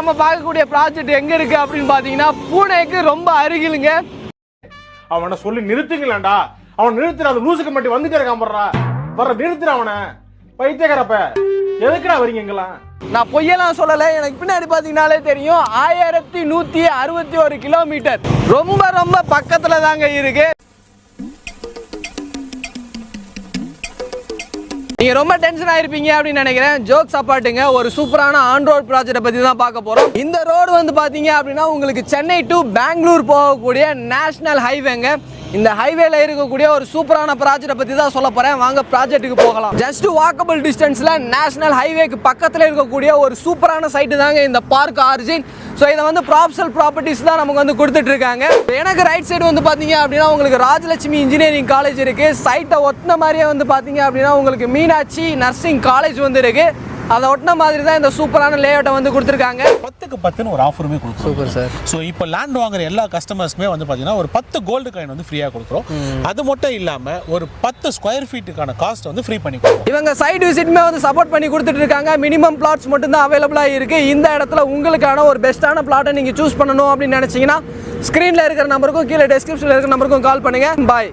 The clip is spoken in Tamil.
நம்ம பார்க்கக்கூடிய ப்ராஜெக்ட் எங்க இருக்கு அப்படின்னு பாத்தீங்கன்னா பூனேக்கு ரொம்ப அருகிலுங்க. அவனை சொல்லி நிறுத்துங்களேன்டா. அவன் நிறுத்துற அந்த லூசுக்கு மட்டும் வந்துட்டே இருக்கான் போடுறா. வர நிறுத்துற அவனை. பைத்தியக்காரப்ப எதுக்குடா வரீங்க எங்கெல்லாம்? நான் பொய்யெல்லாம் சொல்லலை. எனக்கு பின்னாடி பார்த்தீங்கன்னாலே தெரியும் 1161 கிலோமீட்டர். ரொம்ப ரொம்ப பக்கத்துல தாங்க இருக்கு. நீங்க ரொம்ப டென்ஷன் ஆயிருப்பீங்க அப்படின்னு நினைக்கிறேன். ஜோக்ஸ் அப்பாட்டுங்க, ஒரு சூப்பரான ஆன் ரோட் ப்ராஜெக்ட் பத்தி தான் பார்க்க போறோம். இந்த ரோடு வந்து பாத்தீங்க அப்படின்னா உங்களுக்கு சென்னை டு பெங்களூர் போகக்கூடிய நேஷனல் ஹைவேங்க. இந்த ஹைவேல இருக்கக்கூடிய ஒரு சூப்பரான ப்ராஜெக்ட் பத்தி தான் சொல்ல போறேன். வாங்க ப்ராஜெக்ட்டுக்கு போகலாம். ஜஸ்ட் வாக்கபிள் டிஸ்டன்ஸ்ல நேஷனல் ஹைவேக்கு பக்கத்துல இருக்கக்கூடிய ஒரு சூப்பரான சைட்டு தாங்க இந்த பார்க் ஆரிஜின். ஸோ இதை வந்து ப்ராப்சல் ப்ராப்பர்ட்டிஸ் தான் நமக்கு வந்து கொடுத்துட்டு இருக்காங்க. எனக்கு ரைட் சைடு வந்து பார்த்தீங்க அப்படின்னா உங்களுக்கு ராஜலட்சுமி இன்ஜினியரிங் காலேஜ் இருக்கு. சைட்டை ஒட்டின மாதிரியே வந்து பார்த்தீங்க அப்படின்னா உங்களுக்கு மீனாட்சி நர்சிங் காலேஜ் வந்து இருக்கு. அதை ஒட்டின மாதிரி தான் இந்த சூப்பரான லேஅவுட்டை வந்து கொடுத்துருக்காங்க. 10க்கு 10 ஒரு ஆஃபருமே கொடுக்குறோம். Super sir. ஸோ இப்போ லேண்ட் வாங்குற எல்லா கஸ்டமர்ஸ்க்குமே வந்து பார்த்தீங்கன்னா ஒரு 10 கோல்டு காயின் வந்து ஃப்ரீயாக கொடுக்குறோம். அது மட்டும் இல்லாமல் ஒரு 10 ஸ்கொயர் ஃபீட்டுக்கான காஸ்ட் வந்து ஃப்ரீ பண்ணி கொடுக்குறோம். இவங்க சைட் விசிட்டுமே வந்து சப்போர்ட் பண்ணி கொடுத்துட்டு இருக்காங்க. மினிமம் பிளாட்ஸ் மட்டும் தான் அவைலபிளாக இருக்கு. இந்த இடத்துல உங்களுக்கான ஒரு பெஸ்ட்டான பிளாட்டை நீங்கள் சூஸ் பண்ணணும் அப்படின்னு நினச்சிங்கன்னா ஸ்க்ரீனில் இருக்கிற நம்பருக்கும் கீழே டெஸ்கிரிப்ஷனில் இருக்கிற நம்பருக்கும் கால் பண்ணுங்க. பாய்.